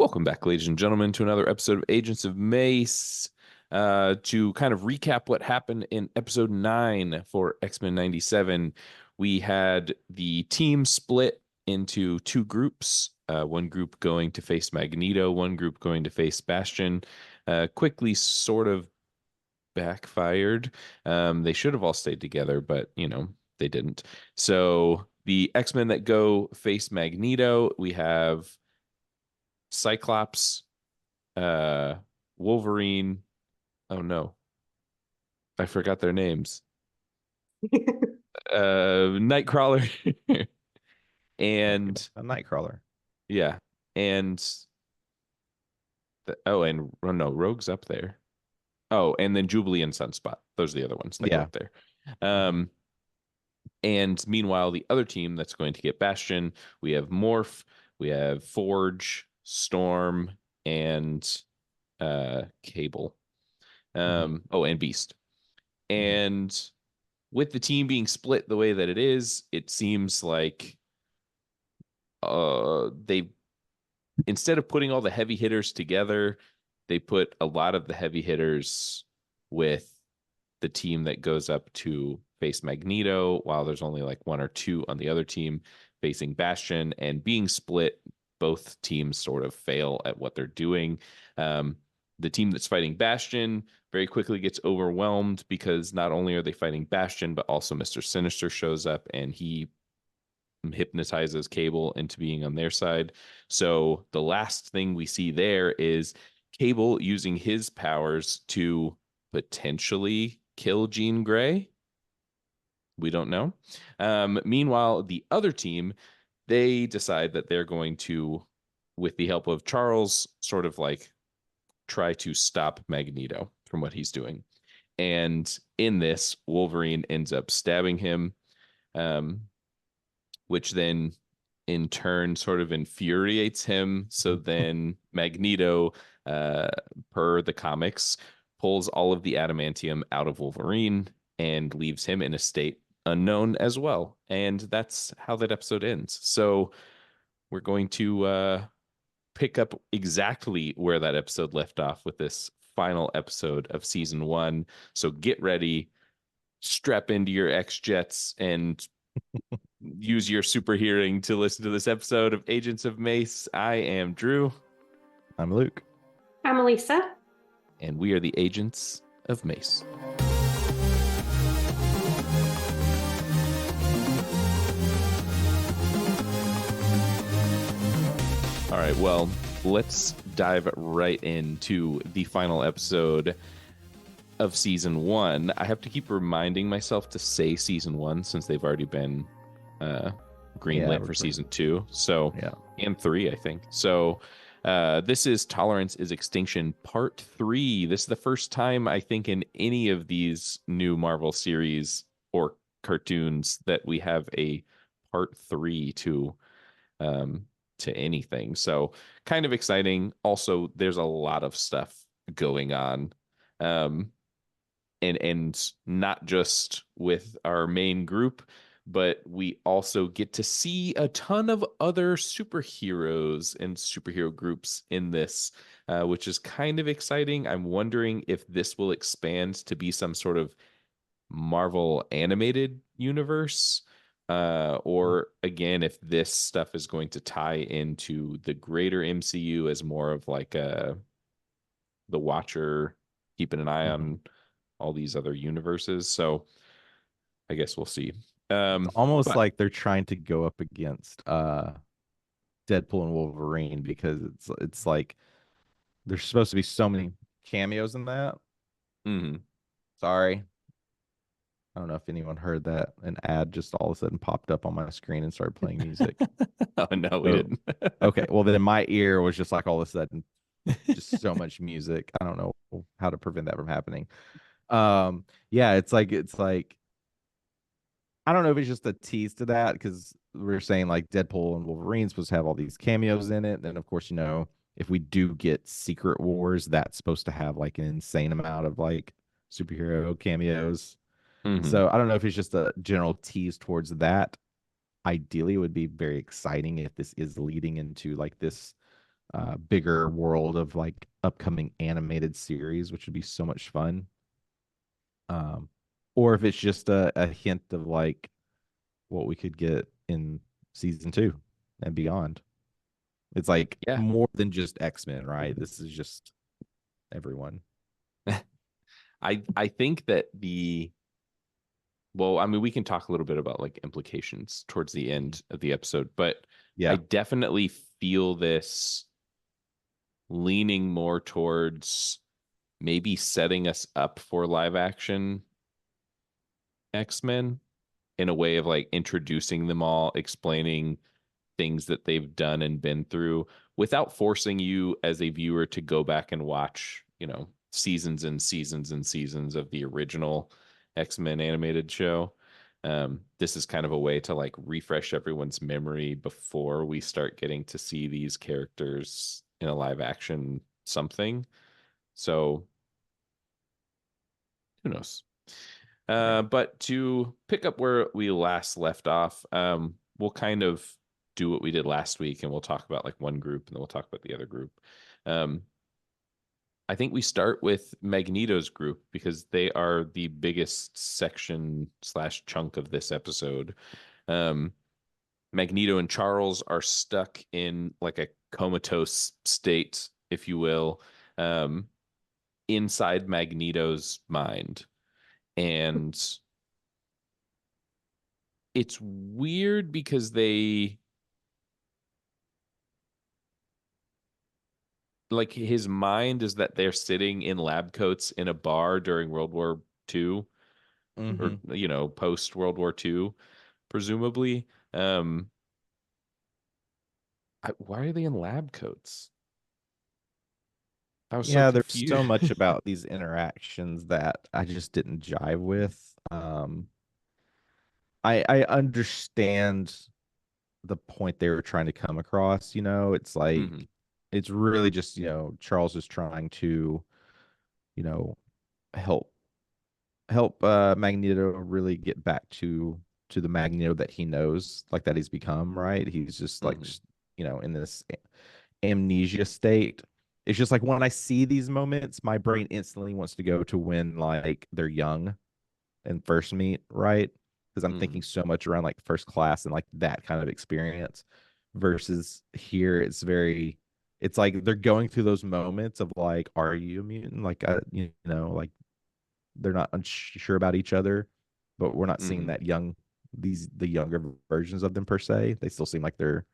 Welcome back, ladies and gentlemen, to another episode of Agents of Mace. To kind of recap what happened in episode 9 for X-Men 97, we had the team split into two groups. One group going to face Magneto, one group going to face Bastion. Quickly sort of backfired. They should have all stayed together, but, they didn't. So the X-Men that go face Magneto, we have Cyclops, uh, Wolverine. Oh no, I forgot their names. Nightcrawler, and A Nightcrawler. yeah, and and oh, no, Rogue's up there. Oh, and then Jubilee and Sunspot. Those are the other ones that go Yeah. up there. And meanwhile, the other team that's going to get Bastion, we have Morph, we have Forge, Storm, and Cable. Oh, and Beast. And with the team being split the way that it is, it seems like they, instead of putting all the heavy hitters together, they put a lot of the heavy hitters with the team that goes up to face Magneto, while there's only like one or two on the other team facing Bastion. And being split, both teams sort of fail at what they're doing. The team that's fighting Bastion very quickly gets overwhelmed because not only are they fighting Bastion, but also Mr. Sinister shows up and he hypnotizes Cable into being on their side. So the last thing we see there is Cable using his powers to potentially kill Jean Grey. We don't know. Meanwhile, the other team, they decide that they're going to, with the help of Charles, sort of like try to stop Magneto from what he's doing. And in this, Wolverine ends up stabbing him, which then in turn sort of infuriates him. So then Magneto, per the comics, pulls all of the adamantium out of Wolverine and leaves him in a state unknown as well. And that's how that episode ends. So we're going to pick up exactly where that episode left off with this final episode of season 1. So get ready, strap into your X-Jets, and use your super hearing to listen to this episode of Agents of Mace. I am Drew. I'm Luke. I'm Elisa. And we are the Agents of Mace. All right, well, let's dive right into the final episode of season 1. I have to keep reminding myself to say season 1 since they've already been greenlit for season 2. So, and 3, I think. So, this is Tolerance is Extinction Part 3. This is the first time, I think, in any of these new Marvel series or cartoons that we have a Part 3 to anything. So, kind of exciting. Also, there's a lot of stuff going on. And not just with our main group, but we also get to see a ton of other superheroes and superhero groups in this, which is kind of exciting. I'm wondering if this will expand to be some sort of Marvel animated universe, or again, if this stuff is going to tie into the greater MCU as more of like the Watcher, keeping an eye on all these other universes. So I guess we'll see. It's almost like they're trying to go up against Deadpool and Wolverine, because it's like there's supposed to be so many cameos in that. Sorry, I don't know if anyone heard that. An ad just all of a sudden popped up on my screen and started playing music. Oh no, we didn't. Okay, well then my ear was just like all of a sudden just so much music. I don't know how to prevent that from happening. Yeah, it's like I don't know if it's just a tease to that, because we're saying like Deadpool and Wolverine supposed to have all these cameos in it. And of course, if we do get Secret Wars, that's supposed to have like an insane amount of like superhero cameos. So I don't know if it's just a general tease towards that. Ideally, it would be very exciting if this is leading into like this bigger world of like upcoming animated series, which would be so much fun. Um, or if it's just a hint of like what we could get in season 2 and beyond. It's like Yeah. more than just X-Men, right? This is just everyone. I think that well, I mean, we can talk a little bit about like implications towards the end of the episode, but I Yeah. definitely feel this leaning more towards maybe setting us up for live action X-Men in a way of like introducing them all, explaining things that they've done and been through without forcing you as a viewer to go back and watch, seasons and seasons and seasons of the original X-Men animated show. This is kind of a way to like refresh everyone's memory before we start getting to see these characters in a live action something. So who knows? Right. But to pick up where we last left off, we'll kind of do what we did last week, and we'll talk about like one group, and then we'll talk about the other group. Um, I think we start with Magneto's group because they are the biggest section slash chunk of this episode. Um, Magneto and Charles are stuck in like a comatose state, if you will, um, inside Magneto's mind. And it's weird because they like his mind is that they're sitting in lab coats in a bar during World War II or Mm-hmm. post World War II, presumably. Why are they in lab coats? I was so Yeah, there's so confused. much about these interactions that I just didn't jive with. I understand the point they were trying to come across, it's Hmm. like it's really just, Charles is trying to, you know, help Magneto really get back to the Magneto that he knows, like that he's become, right? He's just like Hmm. in this amnesia state. It's just like when I see these moments, my brain instantly wants to go to when like they're young and first meet, right? Because I'm thinking Hmm. so much around like first class and like that kind of experience versus here it's like they're going through those moments of like, are you a mutant? Like, like they're not unsure about each other, but we're not seeing Hmm. the younger versions of them per se. They still seem like they're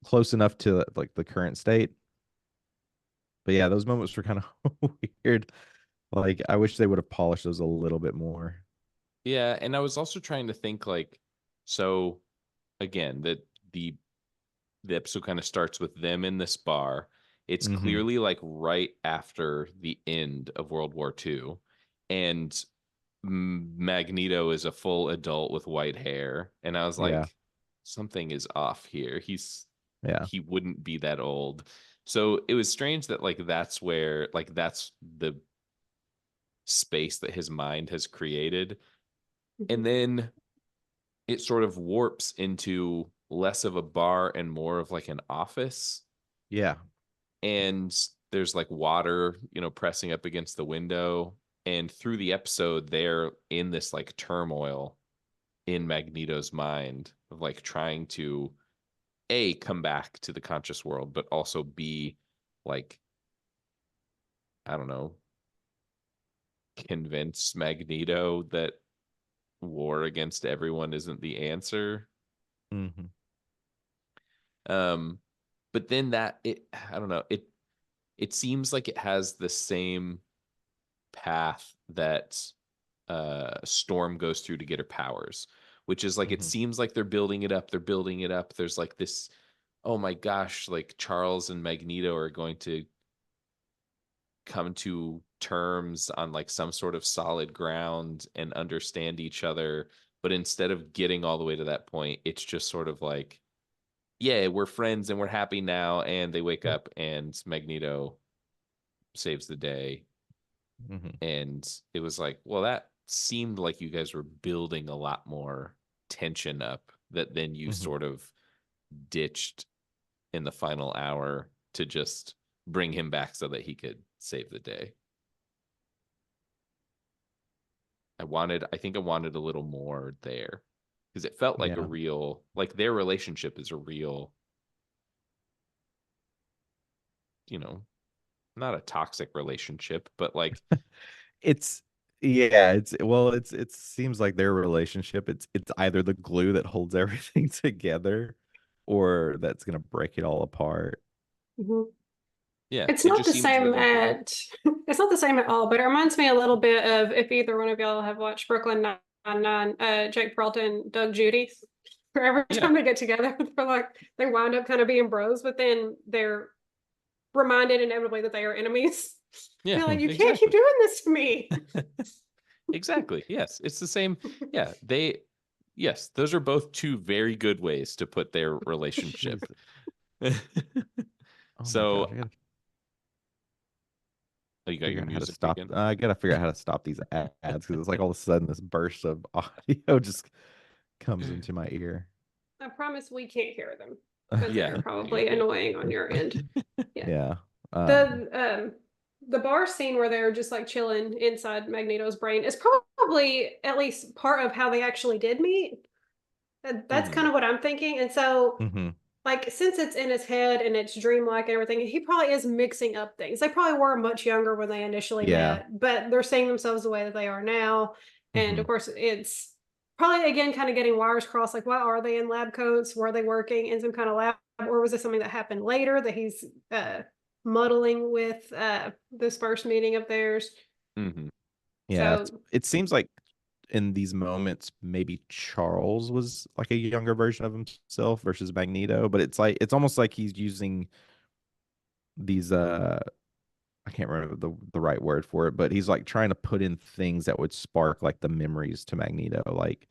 close enough to like the current state. But yeah, those moments were kind of weird. Like I wish they would have polished those a little bit more. Yeah, and I was also trying to think like, so again, that the episode kind of starts with them in this bar. It's Mm-hmm. clearly like right after the end of World War II. And Magneto is a full adult with white hair. And I was Yeah. like, something is off here. Yeah. He wouldn't be that old. So it was strange that like that's where like that's the space that his mind has created. And then it sort of warps into less of a bar and more of like an office, Yeah. and there's like water, pressing up against the window. And through the episode, they're in this like turmoil in Magneto's mind of like trying to A, come back to the conscious world, but also B, like, I don't know, convince Magneto that war against everyone isn't the answer. Mm-hmm. Um, but then I don't know, it seems like it has the same path that Storm goes through to get her powers, which is like it Mm-hmm. seems like they're building it up, they're building it up. There's like this, oh my gosh, like Charles and Magneto are going to come to terms on like some sort of solid ground and understand each other. But instead of getting all the way to that point, it's just sort of like, yeah, we're friends and we're happy now. And they wake up and Magneto saves the day. Mm-hmm. And it was like, well, that seemed like you guys were building a lot more tension up that then you Mm-hmm. sort of ditched in the final hour. to just bring him back so that he could save the day. I think I wanted a little more there because it felt like a real, like their relationship is a real, not a toxic relationship, but like it's it seems like their relationship, it's either the glue that holds everything together or that's gonna break it all apart. Mhm. Yeah, It's it not just the seems same really good. it's not the same at all, but it reminds me a little bit of, if either one of y'all have watched Brooklyn Nine-Nine, Jake Peralta, Doug Judy. For every Yeah. time they get together, for like they wind up kind of being bros, but then they're reminded inevitably that they are enemies. Yeah, They're like, you can't keep doing this to me. Exactly. Yes, it's the same. Yeah, yes, those are both two very good ways to put their relationship. Oh So, my gosh, you got your how to music stop. again? I gotta figure out how to stop these ads because it's like all of a sudden this burst of audio just comes into my ear. I promise we can't hear them, but Yeah, they're probably you're good. annoying on your end. Yeah. Yeah. The bar scene where they're just like chilling inside Magneto's brain is probably at least part of how they actually did meet. That's kind of what I'm thinking. And so, like, since it's in his head and it's dreamlike and everything, he probably is mixing up things. They probably were much younger when they initially met, but they're seeing themselves the way that they are now. And of course, it's probably again kind of getting wires crossed. Like, why are they in lab coats? Were they working in some kind of lab, or was it something that happened later that he's muddling with this first meeting of theirs? Yeah, So it seems like in these moments, maybe Charles was like a younger version of himself versus Magneto, but it's almost like he's using these I can't remember the right word for it, but he's like trying to put in things that would spark like the memories to Magneto, like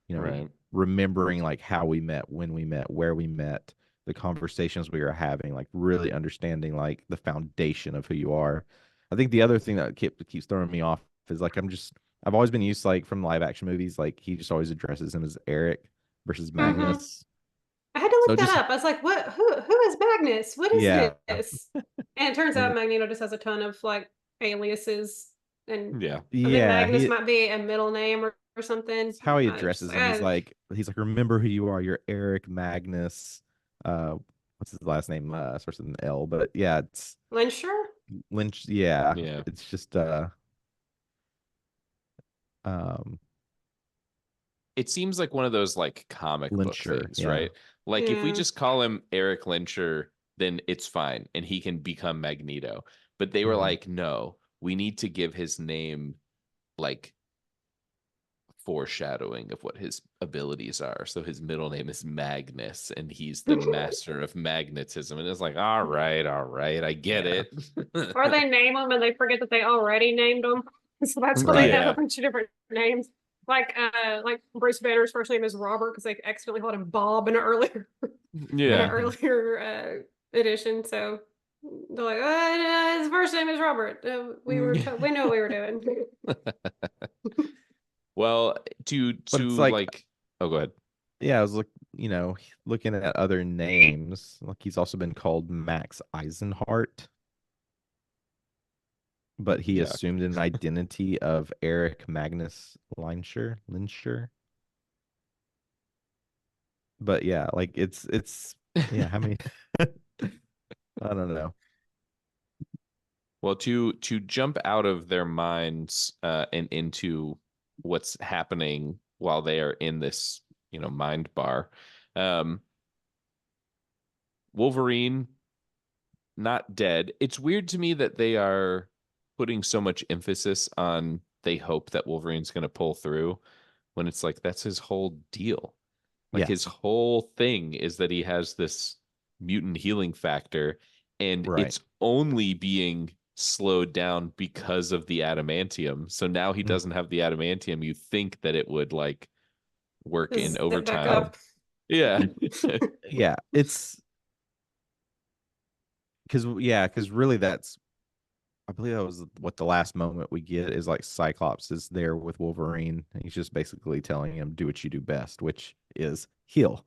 Right. remembering like how we met, when we met, where we met, the conversations we were having, like really understanding like the foundation of who you are. I think the other thing that keeps throwing me off is like I've always been used to, like from live action movies, like he just always addresses him as Eric versus Magnus. I had to So look that just up. I was like, what, who is Magnus? What is yeah, this? And it turns and out Magneto just has a ton of like aliases. And Yeah. I think yeah, Magnus might be a middle name or something. it's how he I was just addresses him. He's like, remember who you are. You're Eric Magnus. What's his last name? Starts with an L, but yeah, it's Lyncher? Lynch. Yeah, Yeah. it's just um It seems like one of those like comic book Lyncher. things, Yeah. right? Like if we Yeah. just call him Eric Lyncher, then it's fine and he can become Magneto. But they were like, no, we need to give his name like foreshadowing of what his abilities are. So his middle name is Magnus and he's the master of magnetism. And it's like, all right, I get Yeah. it. Or they name them and they forget that they already named them. So that's why Right. they have Yeah. a bunch of different names. Like Bruce Banner's first name is Robert because they accidentally called him Bob in an earlier edition. So they're like, his first name is Robert. We know what we were doing. Well, But it's like, like, oh, go ahead. yeah, I was looking at other names. Like he's also been called Max Eisenhart, but he Yeah. assumed an identity of Eric Magnus Lyncher. But yeah, like it's yeah, how many I don't know. Well, to jump out of their minds and into what's happening while they are in this, mind bar. Wolverine not dead. It's weird to me that they are putting so much emphasis on they hope that Wolverine's going to pull through when it's like that's his whole deal. Like Yeah. his whole thing is that he has this mutant healing factor and Right. it's only being slowed down because of the adamantium. So now he doesn't have the adamantium. You think that it would like work in Zip back overtime. up. Yeah. Yeah, it's because really that's I believe that was what the last moment we get is like Cyclops is there with Wolverine and he's just basically telling him do what you do best, which is heal.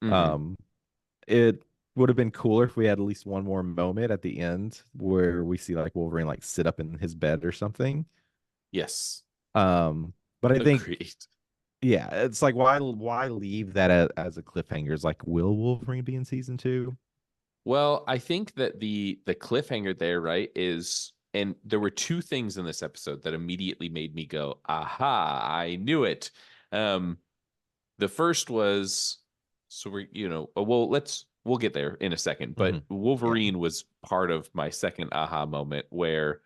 Mhm. Um it would have been cooler if we had at least one more moment at the end where we see like Wolverine like sit up in his bed or something. Yes. But I think Agreed. yeah, it's like why leave that as a cliffhanger? It's like, will Wolverine be in season 2? Well, I think that the cliffhanger there, right, is, and there were two things in this episode that immediately made me go, aha, I knew it. Um, the first was, so we're, well, we'll get there in a second, but Yeah. Wolverine was part of my second aha moment where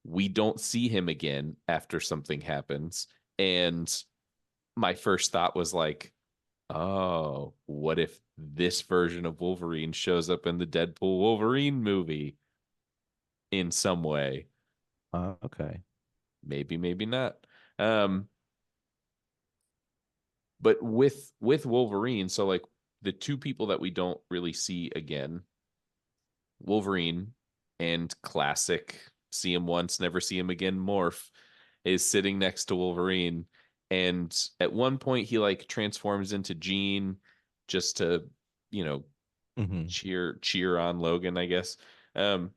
we don't see him again after something happens. And my first thought was like, oh, what if this version of Wolverine shows up in the Deadpool Wolverine movie in some way? Okay. Maybe, maybe not. Um, but with Wolverine, so like the two people that we don't really see again, Wolverine and classic see him once, never see him again Morph is sitting next to Wolverine. And at one point he like transforms into Jean just to, you know, hmm cheer on Logan, I guess. Um,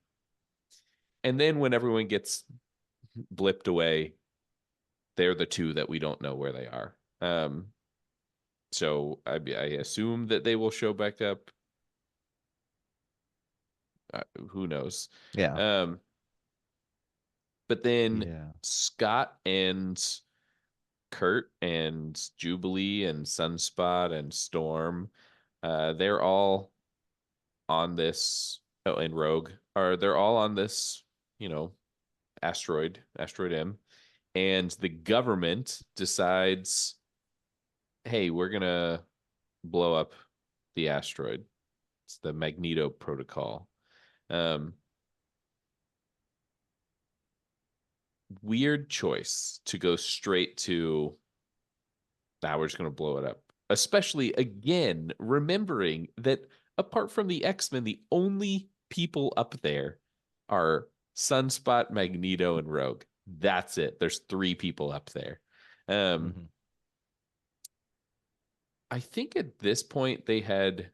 and then when everyone gets blipped away, they're the two that we don't know where they are. So I assume that they will show back up. Who knows? Yeah. Um, but then Yeah. Scott and Kurt and Jubilee and Sunspot and Storm, they're all on this. Oh, and Rogue are they're all on this, you know, asteroid M, and the government decides, hey, we're gonna blow up the asteroid. It's the Magneto Protocol. Um, Weird choice to go straight to, now we're just gonna blow it up. Especially again, remembering that apart from the X-Men, the only people up there are Sunspot, Magneto, and Rogue. That's it. There's three people up there. Um, hmm I think at this point they had,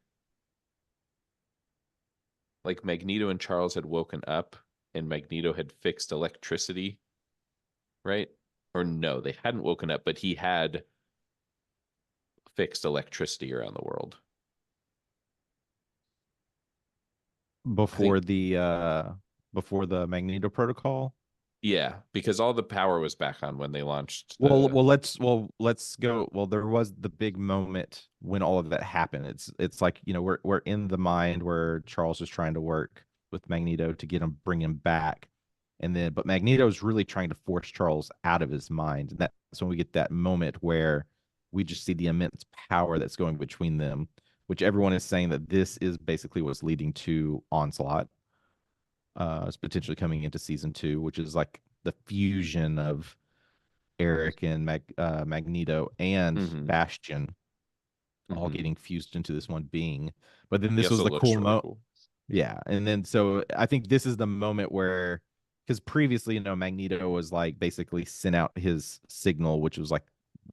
like, Magneto and Charles had woken up and Magneto had fixed electricity, right? Or no, they hadn't woken up, but he had fixed electricity around the world. I think, Before the Magneto Protocol. yeah, because all the power was back on when they launched Well, the. let's go. Well, there was the big moment when all of that happened. It's like, we're in the mind where Charles is trying to work with Magneto to bring him back. But Magneto is really trying to force Charles out of his mind. And that's when we get that moment where we just see the immense power that's going between them, which everyone is saying that this is basically what's leading to Onslaught. Is potentially coming into season 2, which is like the fusion of Eric and Magneto and Mhm, Bastion all mhm. getting fused into this one being. But then He this was also the looks cool really moment. cool. Yeah. And then so I think this is the moment where, because previously, Magneto was like basically sent out his signal, which was like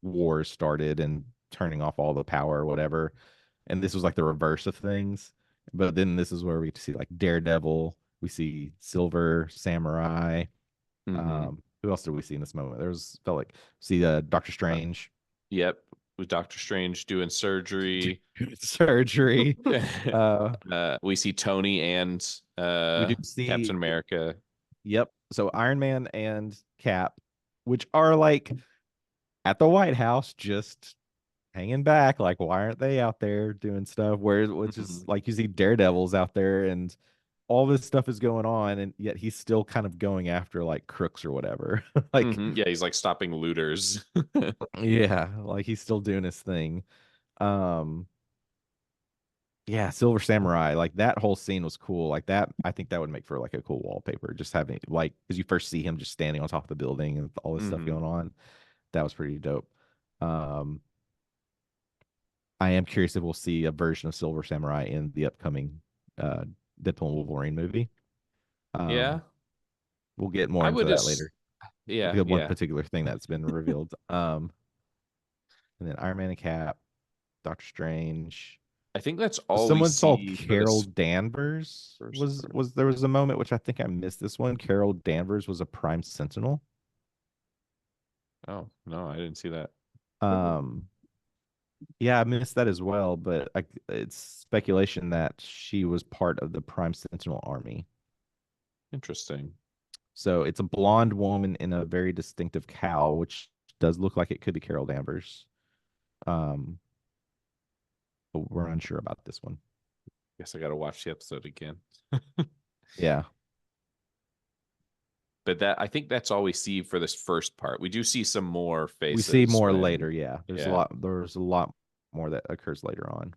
wars started and turning off all the power or whatever. And this was like the reverse of things. But then this is where we see like Daredevil, we see Silver Samurai. Hmm. Who else did we see in this moment? Felt like see Doctor Uh, Strange yep, with Doctor Strange doing surgery. surgery. We see Tony and We do Captain see, America. yep. So Iron Man and Cap, which are like at the White House, just hanging back. Like, why aren't they out there doing stuff? Which is Mhm, like you see Daredevil's out there and all this stuff is going on, and yet he's still kind of going after like crooks or whatever. Like, mhm. Yeah, he's like stopping looters. yeah, like he's still doing his thing. Um, Yeah, Silver Samurai, like that whole scene was cool. Like that, I think that would make for like a cool wallpaper. Just having like, because you first see him just standing on top of the building and all this stuff Hmm. going on. That was pretty dope. Um, I am curious if we'll see a version of Silver Samurai in the upcoming uh Deadpool and Wolverine movie. Yeah, Um, we'll get more I into would that just. later. Yeah, The one yeah. particular thing that's been revealed. And then Iron Man and Cap, Doctor Strange. I think that's all we Someone saw see for Carol this Danvers first part. was there was a moment which I think I missed this one. Carol Danvers was a Prime Sentinel. Oh, no, I didn't see that. Um, yeah, I missed that as well, but it's speculation that she was part of the Prime Sentinel army. Interesting. So it's a blonde woman in a very distinctive cowl, which does look like it could be Carol Danvers. Um, but we're unsure about this one. Guess I got to watch the episode again. Yeah. But I think that's all we see for this first part. We do see some more faces. We see more when- later, yeah. There's Yeah. a lot more that occurs later on.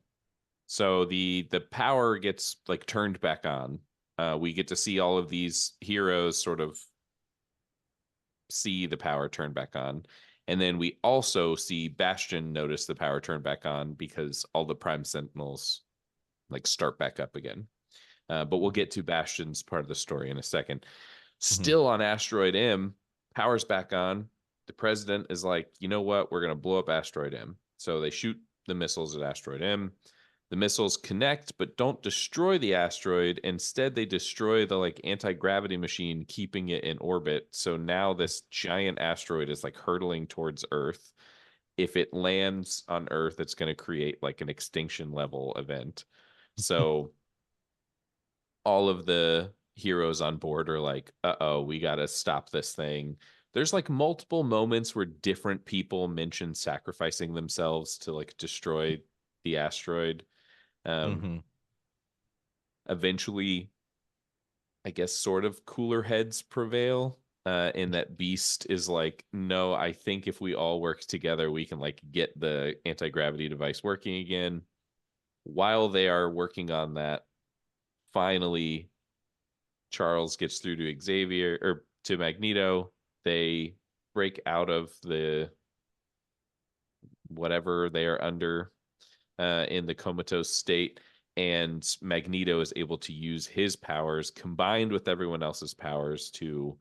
So the power gets like turned back on. We get to see all of these heroes sort of see the power turn back on. And then we also see Bastion notice the power turn back on because all the Prime Sentinels like start back up again. But we'll get to Bastion's part of the story in a second. Still on Asteroid M, power's back on. The president is like, you know what? We're going to blow up Asteroid M. So they shoot the missiles at Asteroid M. The missiles connect, but don't destroy the asteroid. Instead, they destroy the like anti-gravity machine, keeping it in orbit. So now this giant asteroid is like hurtling towards Earth. If it lands on Earth, it's going to create like an extinction level event. So all of the heroes on board are like, uh-oh, we got to stop this thing. There's like multiple moments where different people mention sacrificing themselves to like destroy the asteroid. Eventually, I guess sort of cooler heads prevail. In that Beast is like, no, I think if we all work together, we can like get the anti-gravity device working again. While they are working on that, finally Charles gets through to Xavier or to Magneto. They break out of the whatever they are under in the comatose state, and Magneto is able to use his powers combined with everyone else's powers to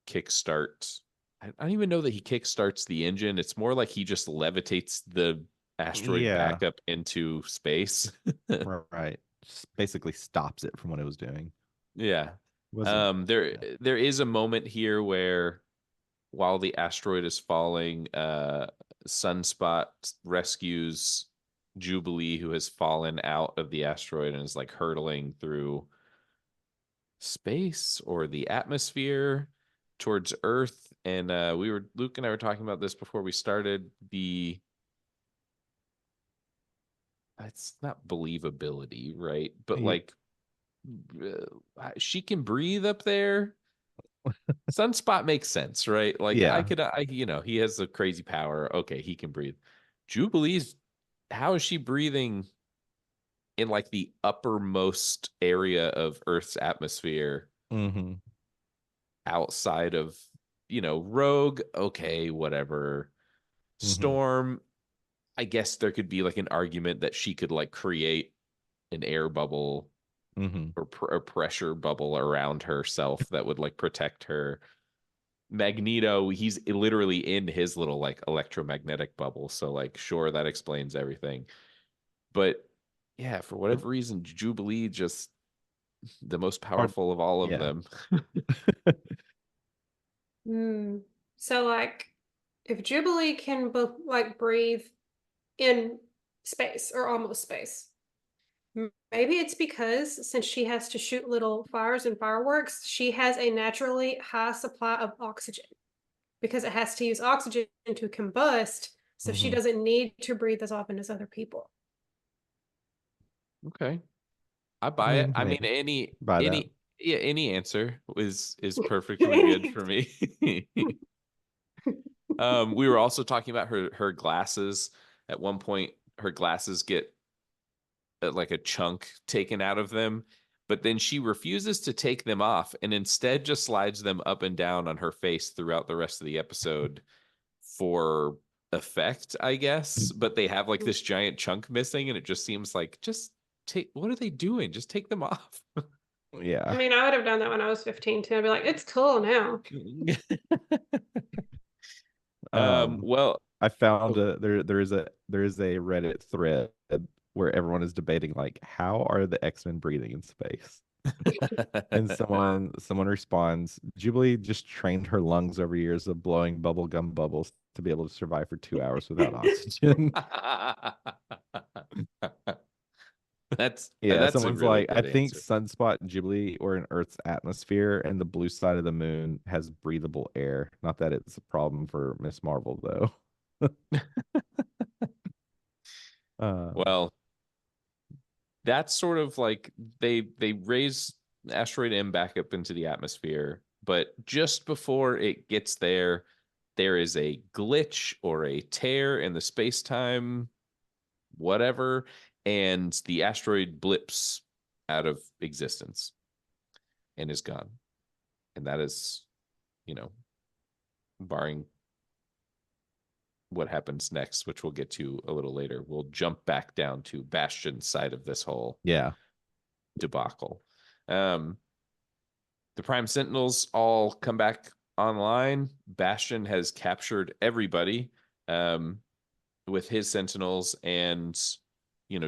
kickstart. I don't even know that he kickstarts the engine. It's more like he just levitates the asteroid back up into space. Right. Just basically stops it from what it was doing. Yeah. Wasn't there is a moment here where while the asteroid is falling, Sunspot rescues Jubilee, who has fallen out of the asteroid and is like hurtling through space or the atmosphere towards Earth. And Luke and I were talking about this before we started. It's not believability, right? But like she can breathe up there. Sunspot makes sense, right? Like he has a crazy power. Okay, he can breathe. Jubilee's, how is she breathing in like the uppermost area of Earth's atmosphere outside of, Rogue? Okay, whatever. Storm, I guess there could be like an argument that she could like create an air bubble or a pressure bubble around herself that would like protect her. Magneto, he's literally in his little like electromagnetic bubble, so like sure, that explains everything. But yeah, for whatever reason, Jubilee just the most powerful of all of them. So like if Jubilee can both like breathe in space or almost space, maybe it's because since she has to shoot little fires and fireworks, she has a naturally high supply of oxygen because it has to use oxygen to combust. So she doesn't need to breathe as often as other people. Okay. I buy it. I mean, any answer is perfectly good for me. We were also talking about her glasses. At one point, her glasses get like a chunk taken out of them, but then she refuses to take them off and instead just slides them up and down on her face throughout the rest of the episode for effect, I guess. But they have like this giant chunk missing, and it just seems like what are they doing? Just take them off. Yeah. I mean, I would have done that when I was 15 too. I'd be like, it's cool now. Well, I found there is a Reddit thread where everyone is debating like, how are the X-Men breathing in space? And someone responds, Jubilee just trained her lungs over years of blowing bubble gum bubbles to be able to survive for 2 hours without oxygen. Yeah, that's a someone's really like, I good think answer. Sunspot and Ghibli or in Earth's atmosphere, and the blue side of the moon has breathable air. Not that it's a problem for Miss Marvel, though. Well, that's sort of like they raise asteroid M back up into the atmosphere, but just before it gets there, there is a glitch or a tear in the space-time whatever, and the asteroid blips out of existence and is gone. And that is, you know, barring what happens next, which we'll get to a little later, we'll jump back down to Bastion's side of this whole yeah. debacle. The Prime Sentinels all come back online. Bastion has captured everybody with his Sentinels, and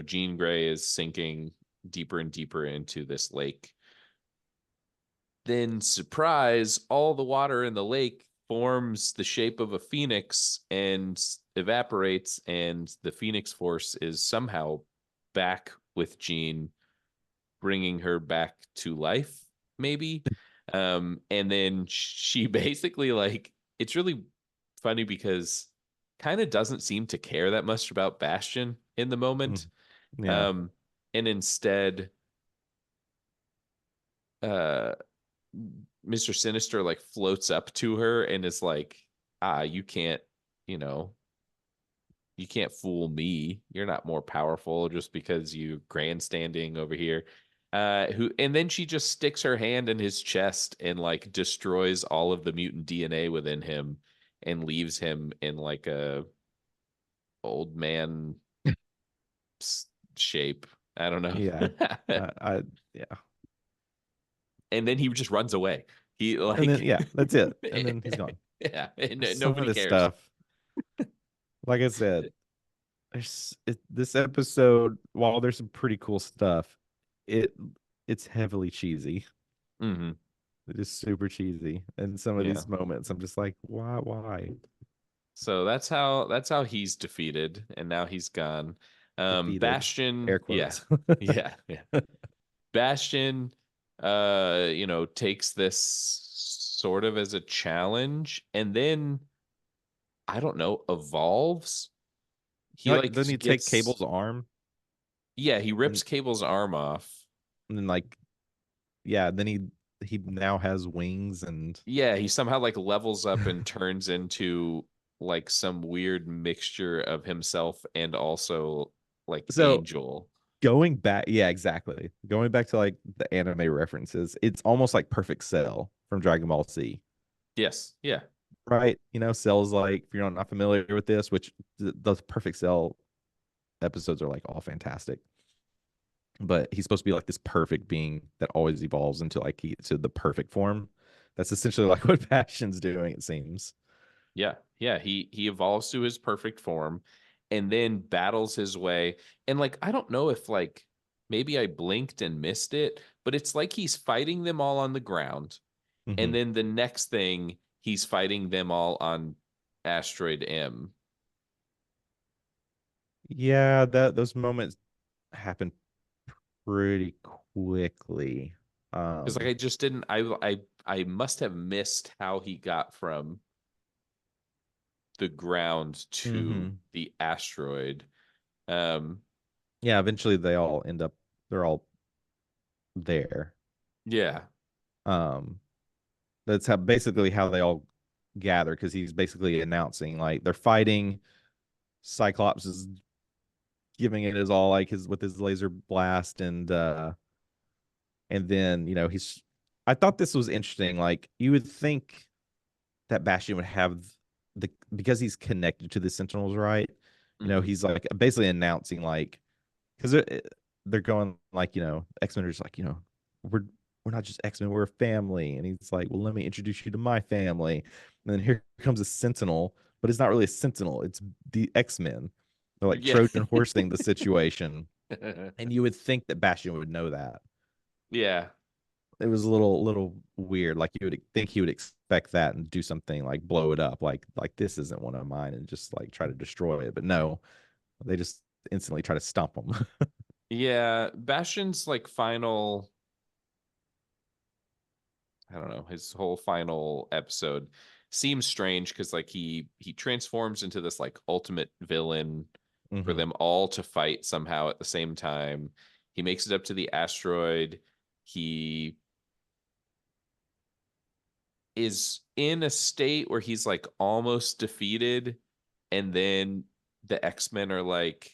Jean Grey is sinking deeper and deeper into this lake. Then, surprise, all the water in the lake forms the shape of a phoenix and evaporates, and the Phoenix Force is somehow back with Jean, bringing her back to life, maybe. And then she basically, like, it's really funny because kind of doesn't seem to care that much about Bastion in the moment. Yeah. And instead, uh, Mr. Sinister like floats up to her and is like, you can't, you know, you can't fool me. You're not more powerful just because you grandstanding over here. And then she just sticks her hand in his chest and like destroys all of the mutant DNA within him and leaves him in like a old man shape. I don't know. Yeah. Yeah. And then he just runs away. He like, and then yeah, that's it. And then he's gone. Yeah, and Some of nobody this cares. stuff, like I said, this episode, while there's some pretty cool stuff, it's heavily cheesy. Mm-hmm. It is super cheesy. And some of Yeah. these moments, I'm just like, why? So that's how he's defeated, and now he's gone. Defeated. Bastion, Air quotes. yeah. Bastion, takes this sort of as a challenge, and then I don't know, evolves. He like Doesn't he take Cable's arm? Yeah, he rips Cable's arm off. And then then he now has wings and yeah, he somehow like levels up and turns into like some weird mixture of himself and also like Angel. Going back, yeah, exactly. Going back to like the anime references, it's almost like Perfect Cell from Dragon Ball Z. Yes, yeah. Right? Cell's like, if you're not familiar with this, which those Perfect Cell episodes are like all fantastic. But he's supposed to be like this perfect being that always evolves into like to the perfect form. That's essentially like what Bastion's doing, it seems. Yeah, he evolves to his perfect form and then battles his way. And like, I don't know if like maybe I blinked and missed it, but it's like he's fighting them all on the ground. Mm-hmm. And then the next thing, he's fighting them all on Asteroid M. Yeah, those moments happen pretty quickly. Because like I just didn't I must have missed how he got from the ground to the asteroid. Yeah, eventually they're all there. Yeah. That's basically how they all gather, because he's basically announcing like they're fighting. Cyclops is giving it his all, like with his laser blast, and then I thought this was interesting. Like, you would think that Bastion would have because he's connected to the Sentinels, right? He's like basically announcing, like, because they're going like, X-Men are just like, we're not just X-Men, we're a family. And he's like, well, let me introduce you to my family. And then here comes a Sentinel, but it's not really a Sentinel, it's the X-Men. They're like Trojan horsing the situation. And you would think that Bastion would know that. Yeah. It was a little weird. Like you would think he would expect that and do something like blow it up, like this isn't one of mine, and just like try to destroy it. But no, they just instantly try to stomp him. Yeah. Bastion's like final, I don't know, his whole final episode seems strange because like he transforms into this like ultimate villain for Mhm. them all to fight somehow at the same time. He makes it up to the asteroid. He is in a state where he's like almost defeated, and then the X-Men are like,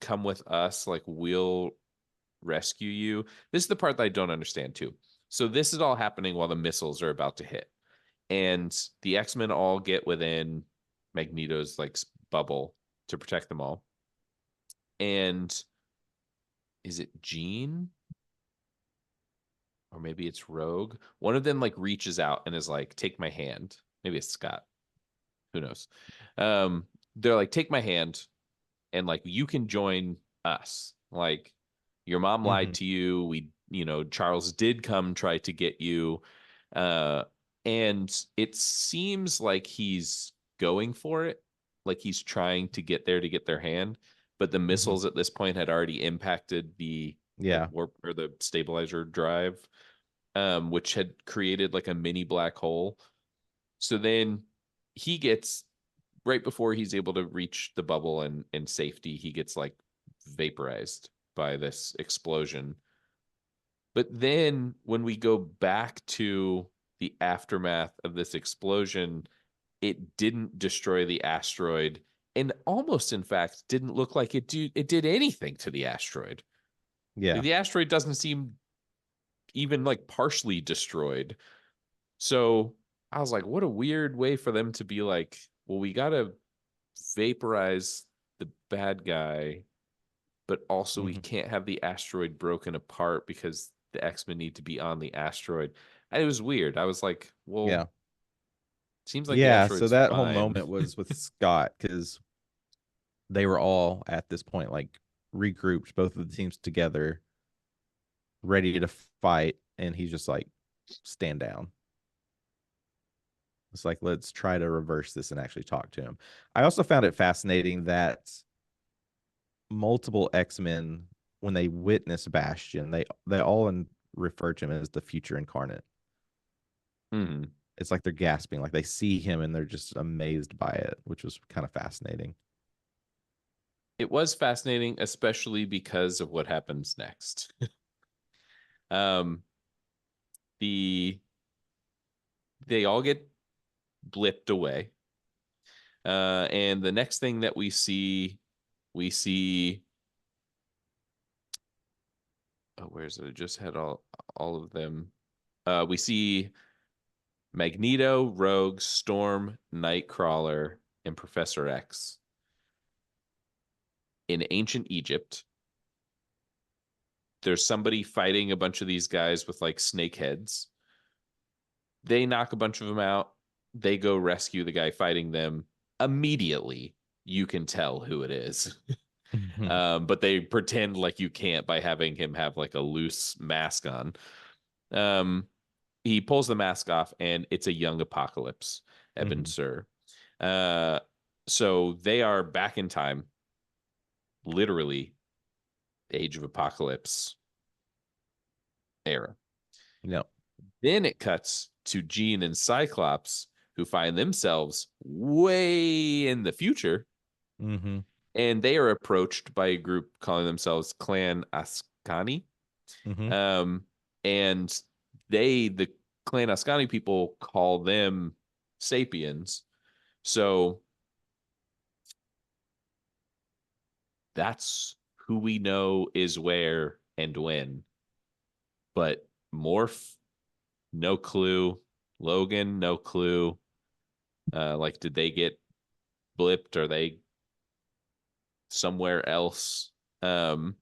come with us, like we'll rescue you. This is the part that I don't understand too. So this is all happening while the missiles are about to hit, and the X-Men all get within Magneto's like bubble to protect them all. And is it Jean, or maybe it's Rogue? One of them like reaches out and is like, take my hand. Maybe it's Scott, who knows. They're like, take my hand, and like you can join us. Like, your mom lied Mhm. to you. Charles did come try to get you. And it seems like he's going for it, like he's trying to get there to get their hand, but the Mhm. missiles at this point had already impacted the like Yeah. warp or the stabilizer drive, which had created like a mini black hole. So then he gets, right before he's able to reach the bubble and in safety, he gets like vaporized by this explosion. But then when we go back to the aftermath of this explosion, it didn't destroy the asteroid, and almost in fact didn't look like it did anything to the asteroid. Yeah. The asteroid doesn't seem even like partially destroyed. So I was like, what a weird way for them to be like, well, we gotta vaporize the bad guy, but also we Mhm. can't have the asteroid broken apart because the X-Men need to be on the asteroid. It was weird. I was like, well, Yeah. seems like the Yeah. So asteroid's that whole fine. moment was with Scott because they were all at this point like regrouped, both of the teams together, ready to fight, and he's just like, stand down. It's like, let's try to reverse this and actually talk to him. I also found it fascinating that multiple X-Men, when they witness Bastion, they all refer to him as the future incarnate. Hmm. It's like they're gasping, like they see him and they're just amazed by it, which was kind of fascinating. It was fascinating, especially because of what happens next. um, the they all get blipped away, and the next thing that we see. Oh, where's it? I just had all of them. We see Magneto, Rogue, Storm, Nightcrawler, and Professor X in ancient Egypt. There's somebody fighting a bunch of these guys with like snake heads. They knock a bunch of them out. They go rescue the guy fighting them. Immediately, you can tell who it is. Mhm. But they pretend like you can't by having him have like a loose mask on. Um, he pulls the mask off, and it's a young Apocalypse, Eben Mhm. Sur. Uh, so they are back in time, literally Age of Apocalypse era. Yep. Then it cuts to Jean and Cyclops, who find themselves way in the future, Mhm. and they are approached by a group calling themselves Clan Ascani. Mhm. Um, and the Clan Ascani people, call them Sapiens. So that's who we know is where and when. But Morph, no clue. Logan, no clue. Like, did they get blipped? Are they somewhere else? Um,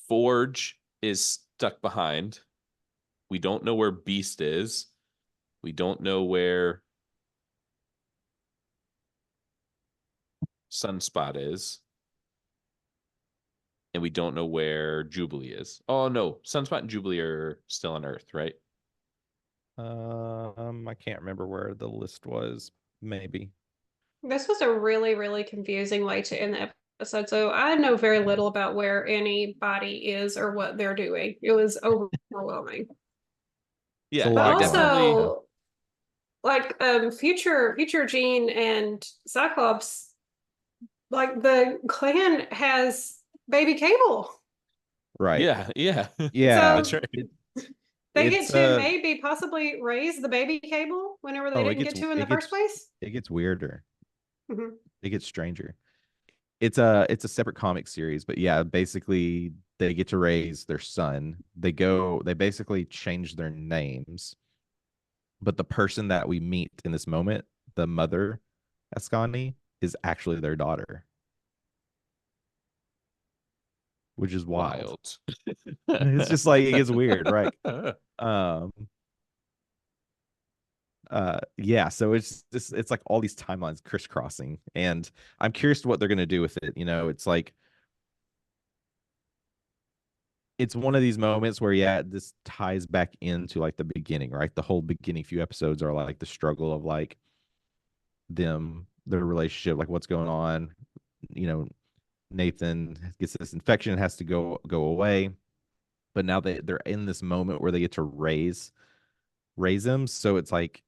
Forge is stuck behind. We don't know where Beast is. We don't know where Sunspot is. and we don't know where Jubilee is. Oh no, Sunspot and Jubilee are still on Earth, right? I can't remember where the list was. Maybe. This was a really, really confusing way to end the episode. So I know very little about where anybody is or what they're doing. It was overwhelming. Yeah, But definitely. also, like future Jean and Cyclops, like the clan has baby Cable. Right. Yeah, yeah. Yeah. That's right. They get It's to maybe possibly raise the baby Cable whenever they oh, didn't get to in the first place. it gets weirder. Mhm. It gets stranger. It's a separate comic series, but yeah, basically they get to raise their son. They basically change their names, but the person that we meet in this moment, the mother, Ascani, is actually their daughter, which is wild. Wild. It's just like it gets weird, right? Um yeah, so it's like all these timelines crisscrossing, and I'm curious what they're going to do with it. It's like it's one of these moments where yeah, this ties back into like the beginning, right? The whole beginning few episodes are like the struggle of like their relationship, like what's going on. you know Nathan gets this infection, has to go away, but now they're in this moment where they get to raise him. So it's like,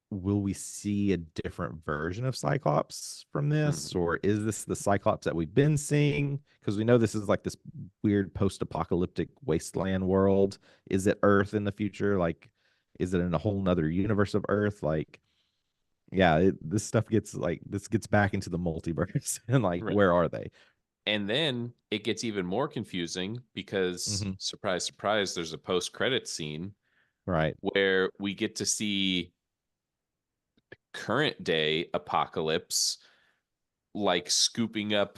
will we see a different version of Cyclops from this, Mhm. or is this the Cyclops that we've been seeing? Because we know this is like this weird post-apocalyptic wasteland world. Is it Earth in the future? Like, is it in a whole nother universe of Earth? Like, yeah, this gets back into the multiverse and like, Right. where are they? And then it gets even more confusing because Mm-hmm. surprise, surprise, there's a post-credit scene Right. where we get to see current day Apocalypse like scooping up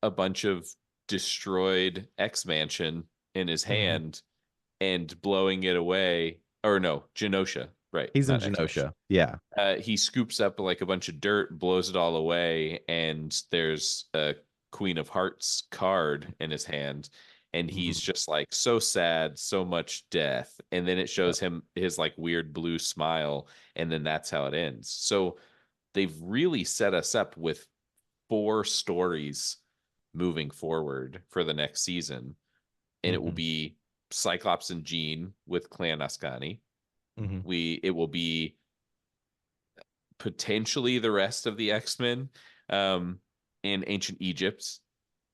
a bunch of destroyed X Mansion in his Mm-hmm. hand and blowing it away. Or no, Genosha, right? He's in Not X Mansion. Genosha. Yeah. He scoops up like a bunch of dirt, blows it all away, and there's a Queen of Hearts card in his hand. And he's Mm-hmm. just like so sad, so much death. And then it Yep. shows him his like weird blue smile. And then that's how it ends. So they've really set us up with 4 stories moving forward for the next season. And it will Mm-hmm. be Cyclops and Jean with Clan Ascani. Mm-hmm. It will be potentially the rest of the X-Men in ancient Egypt,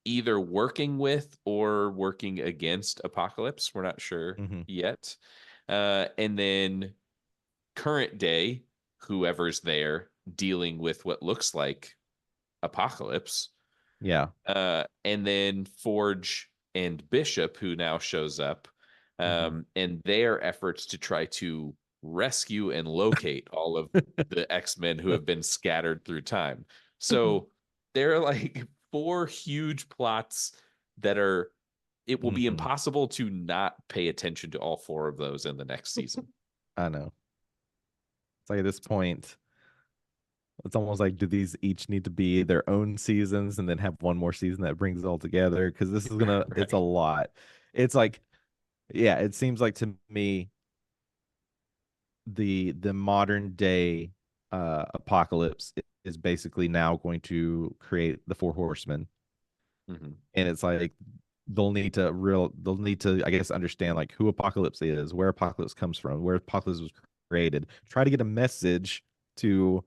either working with or working against Apocalypse. We're not sure Mm-hmm. yet. And then current day, whoever's there dealing with what looks like Apocalypse. Yeah. And then Forge and Bishop, who now shows up, Mm-hmm. and their efforts to try to rescue and locate all of the X-Men who have been scattered through time. So there are like 4 huge plots that are, it will be Mm-hmm. impossible to not pay attention to all 4 of those in the next season. I know. It's like at this point, it's almost like, do these each need to be their own seasons and then have one more season that brings it all together? Because this is it's a Right. lot. It's like, yeah, it seems like to me the modern day apocalypse is basically now going to create the Four Horsemen, Mhm. and it's like they'll need to, I guess, understand like who Apocalypse is, where Apocalypse comes from, where Apocalypse was created, try to get a message to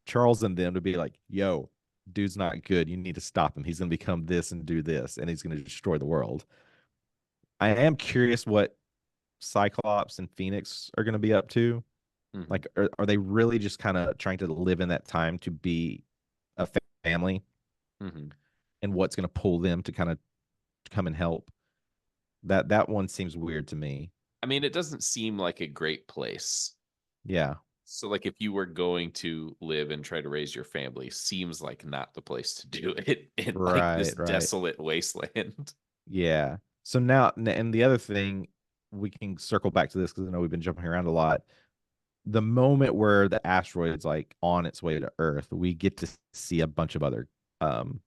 Charles and them to be like, yo, dude's not good, you need to stop him, he's going to become this and do this, and he's going to destroy the world. I am curious what Cyclops and Phoenix are going to be up to. Mhm. Like, are they really just kind of trying to live in that time to be a family, Mhm. and what's going to pull them to kind of come and help? That one seems weird to me. I mean, it doesn't seem like a great place. Yeah. So, like, if you were going to live and try to raise your family, seems like not the place to do it in like this Right, right. desolate wasteland. Yeah. So now, and the other thing, we can circle back to this because I know we've been jumping around a lot. The moment where the asteroid's like on its way to Earth, we get to see a bunch of other um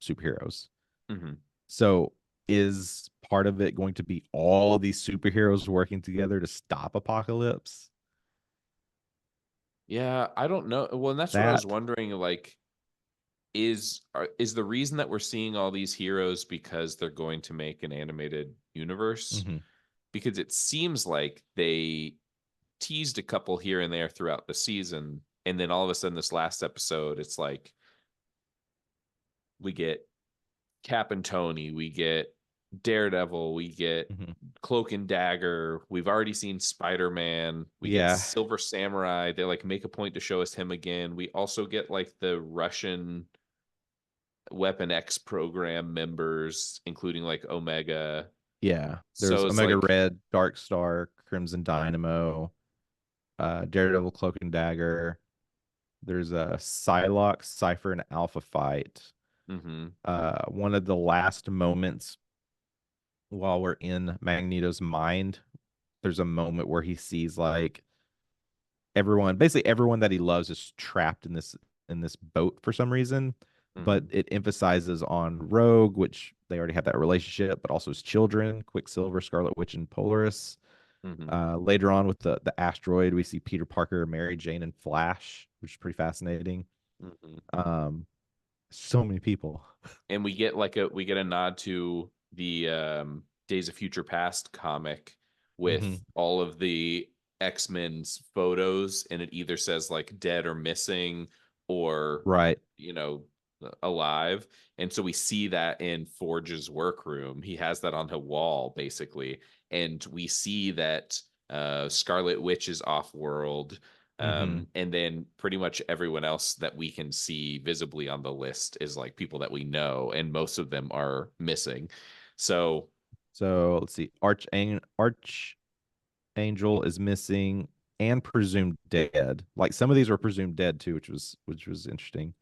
superheroes. Mhm. So is part of it going to be all of these superheroes working together to stop Apocalypse? Yeah, I don't know. Well, and that's what I was That wondering. Like, is the reason that we're seeing all these heroes because they're going to make an animated universe? Mhm. Because it seems like they teased a couple here and there throughout the season, and then all of a sudden, this last episode, it's like we get Cap and Tony, we get Daredevil, we get Mhm. Cloak and Dagger. We've already seen Spider-Man. We get Yeah. Silver Samurai. They like make a point to show us him again. We also get like the Russian Weapon X program members, including like Omega. Yeah. There's So it's Omega like, Red, Dark Star, Crimson Dynamo, Daredevil, Cloak and Dagger. There's a Psylocke, Cypher, and Alpha fight. mm-hmm, One of the last moments while we're in Magneto's mind, there's a moment where he sees like basically everyone that he loves is trapped in this boat for some reason. But mm-hmm, it emphasizes on Rogue, which they already have that relationship, but also his children, Quicksilver, Scarlet Witch, and Polaris. mm-hmm, Later on with the asteroid, we see Peter Parker, Mary Jane, and Flash, which is pretty fascinating. mm-hmm. Um, so many people. And we get a nod to the Days of Future Past comic Hmm. with all of the X-Men's photos, and it either says like dead or missing or Right. you know alive. And so we see that in Forge's workroom. He has that on a wall basically, and we see that Scarlet Witch is off world. Hmm. And then pretty much everyone else that we can see visibly on the list is like people that we know, and most of them are missing. So, So let's see. Archangel is missing and presumed dead. Like some of these were presumed dead too, which was interesting.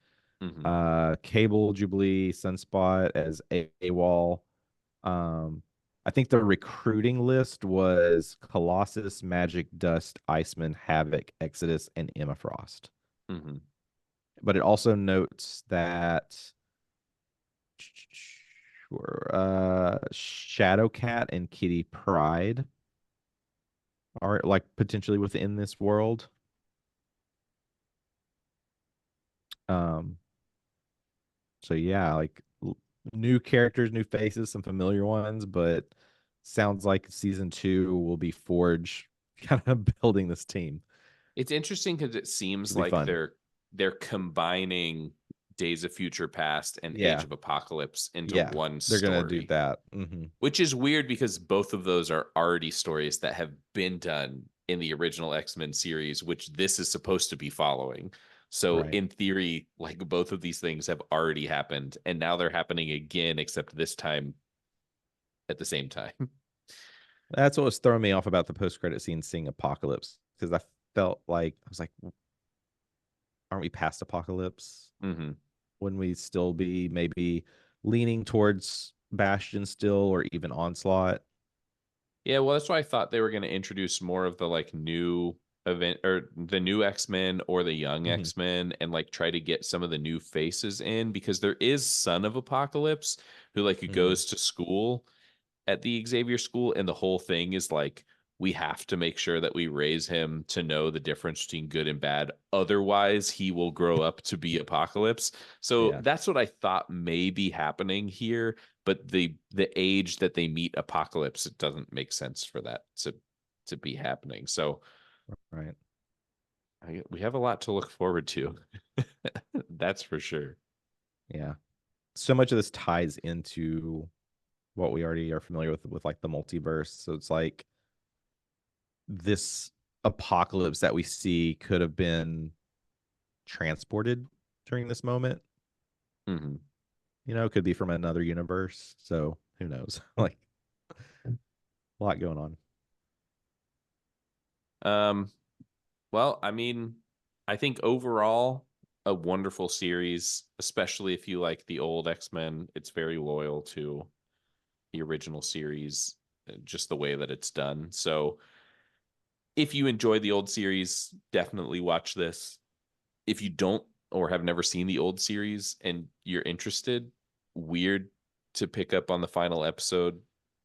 mhm, Cable, Jubilee, Sunspot as AWOL. I think the recruiting list was Colossus, Magic, Dust, Iceman, Havoc, Exodus, and Emma Frost. mhm. But it also notes that Shadowcat and Kitty Pride are like potentially within this world. Um, so yeah, like new characters, new faces, some familiar ones, but sounds like season 2 will be Forge kind of building this team. It's interesting because it Which seems will be like fun. they're combining Days of Future Past and Age Yeah, of Apocalypse into yeah, one they're gonna do story. that. Hmm. Which is weird because both of those are already stories that have been done in the original X-Men series, which this is supposed to be following. So Right. in theory, like both of these things have already happened, and now they're happening again, except this time at the same time. That's what was throwing me off about the post-credit scene, seeing Apocalypse, because I felt like I was like, aren't we past Apocalypse? Mm-hmm. Wouldn't we still be maybe leaning towards Bastion still, or even Onslaught? Yeah, well, that's why I thought they were going to introduce more of the like new event or the new X-Men or the young Hmm. X-Men and like try to get some of the new faces in because there is Son of Apocalypse who like Hmm. goes to school at the Xavier school, and the whole thing is like we have to make sure that we raise him to know the difference between good and bad. Otherwise, he will grow up to be Apocalypse. So Yeah. that's what I thought may be happening here. But the age that they meet Apocalypse, it doesn't make sense for that to be happening. So Right. we have a lot to look forward to. That's for sure. Yeah. So much of this ties into what we already are familiar with like the multiverse. So it's like this apocalypse that we see could have been transported during this moment. Mm-hmm. It could be from another universe. So who knows? Like a lot going on. Um, Well, I mean, I think overall, a wonderful series, especially if you like the old X-Men. It's very loyal to the original series, just the way that it's done. So if you enjoy the old series, definitely watch this. If you don't or have never seen the old series and you're interested, weird to pick up on the final episode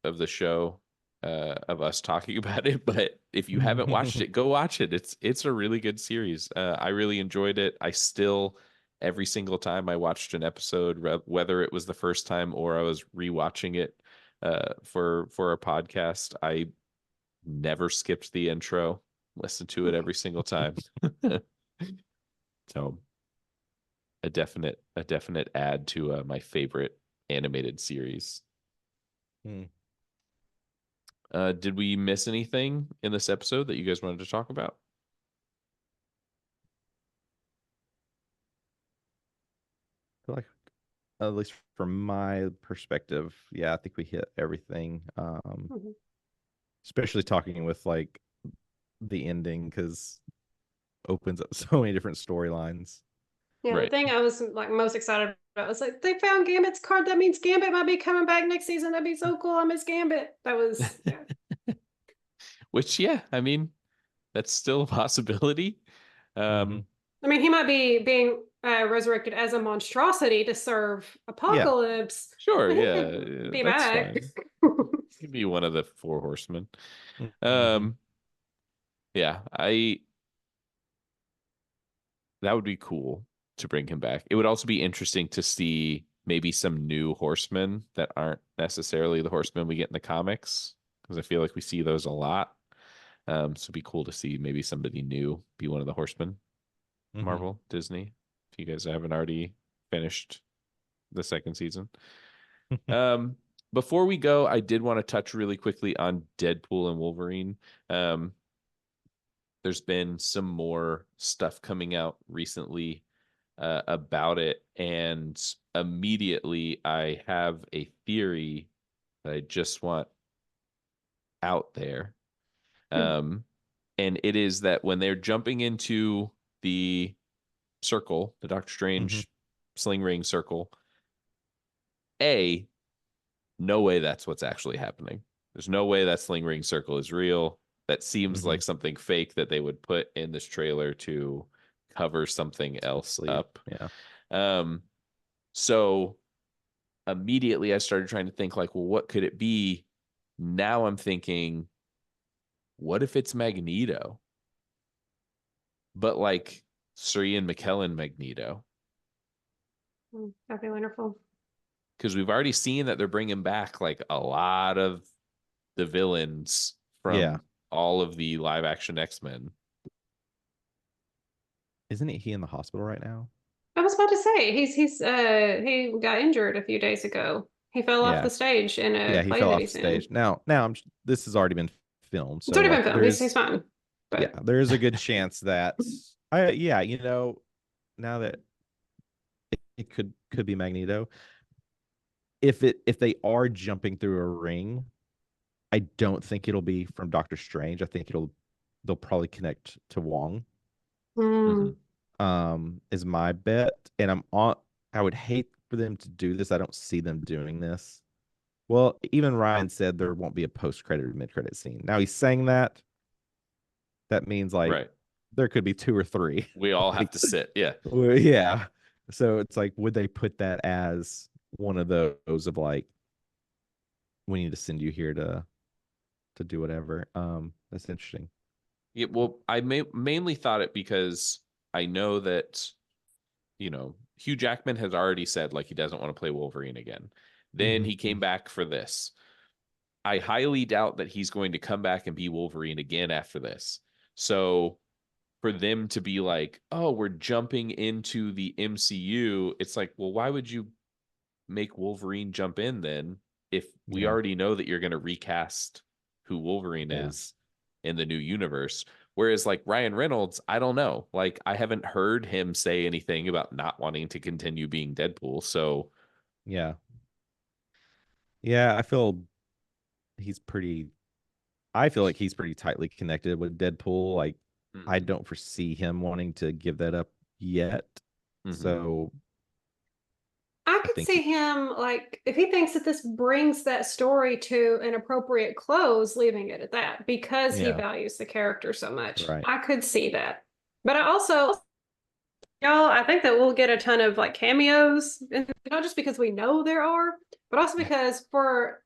of the show, of us talking about it. But if you haven't watched it, go watch it. It's a really good series. I really enjoyed it. I still, every single time I watched an episode, whether it was the first time or I was rewatching it for a podcast, I never skipped the intro. Listened to it every single time. So a definite add to my favorite animated series. Did we miss anything in this episode that you guys wanted to talk about? I feel like, at least from my perspective, yeah, I think we hit everything. Especially talking with like the ending, because opens up so many different storylines. Yeah, Right. the thing I was like most excited about was like they found Gambit's card. That means Gambit might be coming back next season. That'd be so cool. I miss Gambit. That was Which, yeah, I mean, that's still a possibility. I mean, he might be being resurrected as a monstrosity to serve Apocalypse. Sure, He yeah, could be that's back. fine. He could be one of the 4 horsemen. Yeah, that would be cool to bring him back. It would also be interesting to see maybe some new horsemen that aren't necessarily the horsemen we get in the comics, because I feel like we see those a lot. So it'd be cool to see maybe somebody new be one of the horsemen. Marvel, Disney, if you guys haven't already finished the 2nd season. Before we go, I did want to touch really quickly on Deadpool and Wolverine. There's been some more stuff coming out recently about it, and immediately I have a theory that I just want out there. And it is that when they're jumping into the circle, the Doctor Strange sling ring circle, no way that's what's actually happening. There's no way that sling ring circle is real. That seems like something fake that they would put in this trailer to cover something else up. Yeah. So immediately I started trying to think like, well, what could it be? Now I'm thinking, what if it's Magneto? But like Sir Ian McKellen Magneto. That'd be wonderful. Because we've already seen that they're bringing back like a lot of the villains from all of the live action X-Men. Isn't he in the hospital right now? I was about to say he got injured a few days ago. He fell off the stage in a he play fell that off the he's in. stage. Now this has already been filmed. So it's already like, been filmed. He's fine. But... yeah, there is a good chance that now that it could be Magneto. If they are jumping through a ring, I don't think it'll be from Doctor Strange. I think they'll probably connect to Wong. Is my bet. And I would hate for them to do this. I don't see them doing this. Well, even Ryan said there won't be a post-credit or mid-credit scene. Now he's saying that. That means like there could be 2 or 3. We all have to sit. Yeah. Yeah. So it's like, would they put that as one of those of like, we need to send you here to do whatever? That's interesting. Yeah, well, I mainly thought it because I know that, Hugh Jackman has already said like he doesn't want to play Wolverine again. Then he came back for this. I highly doubt that he's going to come back and be Wolverine again after this. So for them to be like, oh, we're jumping into the MCU, it's like, well, why would you make Wolverine jump in then if we already know that you're going to recast who Wolverine is in the new universe? Whereas like Ryan Reynolds, I don't know. Like I haven't heard him say anything about not wanting to continue being Deadpool. So yeah, I feel like he's pretty tightly connected with Deadpool. Like I don't foresee him wanting to give that up yet. So I could see him, like, if he thinks that this brings that story to an appropriate close, leaving it at that because he values the character so much. Right. I could see that. But I think that we'll get a ton of like cameos, and not just because we know there are, but also because for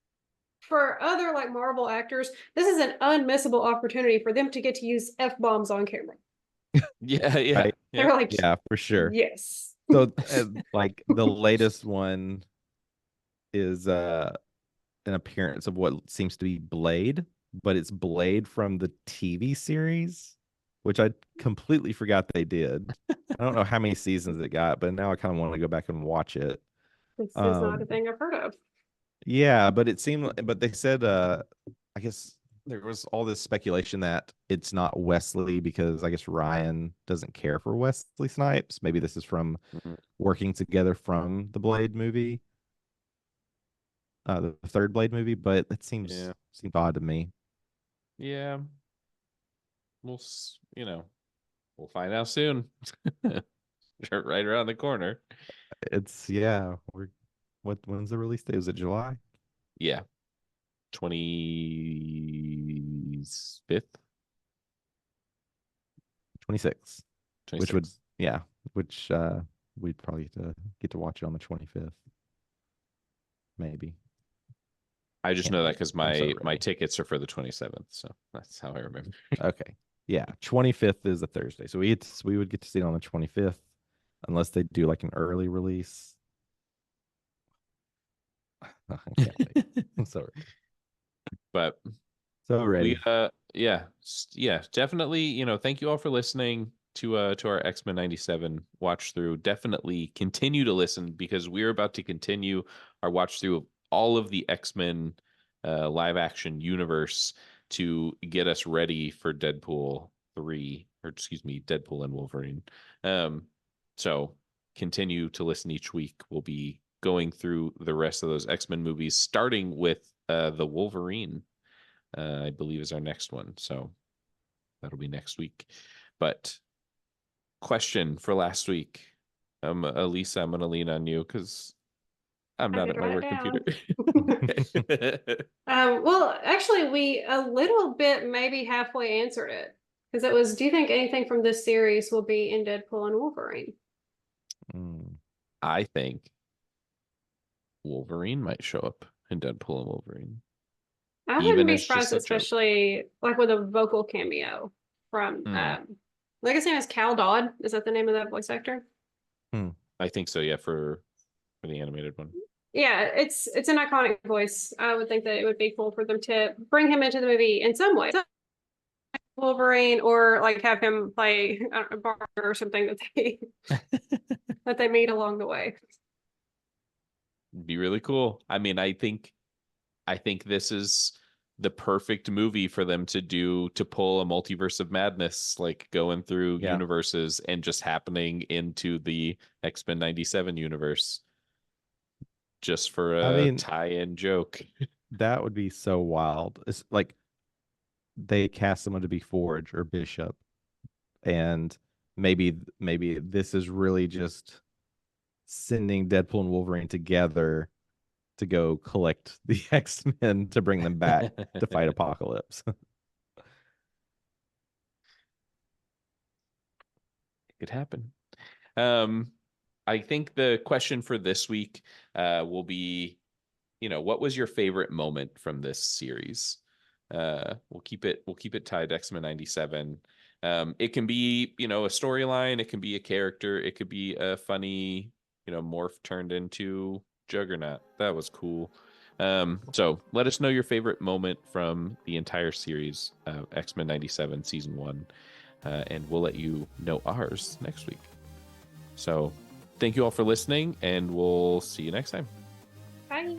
other like Marvel actors, this is an unmissable opportunity for them to get to use F-bombs on camera. Yeah. Right. They're like, Yeah, for sure. yes. So like the latest one is an appearance of what seems to be Blade, but it's Blade from the TV series, which I completely forgot they did. I don't know how many seasons it got, but now I kind of want to go back and watch it. This is not a thing I've heard of. Yeah, but but they said I guess there was all this speculation that it's not Wesley because I guess Ryan doesn't care for Wesley Snipes. Maybe this is from working together from the Blade movie. The third Blade movie, but it seems odd to me. Yeah. We'll we'll find out soon. Right around the corner. When's the release date? Is it July? Yeah. 25th. 26. 26. Which we'd probably get to watch it on the 25th. Maybe. I just know that because my ready. tickets are for the 27th, so that's how I remember. Okay. Yeah, 25th is a Thursday. So we would get to see it on the 25th unless they do like an early release. I can't wait. I'm so ready. But so ready. Definitely, thank you all for listening to our X-Men 97 watch through. Definitely continue to listen because we're about to continue our watch through of all of the X-Men live action universe to get us ready for Deadpool and Wolverine. So continue to listen each week. We'll be going through the rest of those X-Men movies, starting with the Wolverine, I believe is our next one. So that'll be next week. But question for last week. Elisa, I'm going to lean on you because I'm not at my work computer. Well, actually, we a little bit maybe halfway answered it because it was, do you think anything from this series will be in Deadpool and Wolverine? I think Wolverine might show up in Deadpool and Wolverine. I wouldn't be surprised, especially like with a vocal cameo from, like his name is Cal Dodd. Is that the name of that voice actor? I think so. Yeah, for the animated one. Yeah, it's an iconic voice. I would think that it would be cool for them to bring him into the movie in some way. Wolverine, or like have him play a bar or something that they that they meet along the way. Be really cool. I mean, I think this is the perfect movie for them to pull a multiverse of madness, like going through universes and just happening into the X-Men 97 universe. Just for a tie-in joke. That would be so wild. It's like they cast someone to be Forge or Bishop, and maybe this is really just sending Deadpool and Wolverine together to go collect the X-Men to bring them back to fight Apocalypse. It could happen. I think the question for this week will be, what was your favorite moment from this series? We'll keep it tied to X-Men 97. It can be, a storyline, it can be a character, it could be a funny, morph turned into Juggernaut. That was cool. So let us know your favorite moment from the entire series, X-Men 97 season 1, and we'll let you know ours next week. So thank you all for listening, and we'll see you next time. Bye.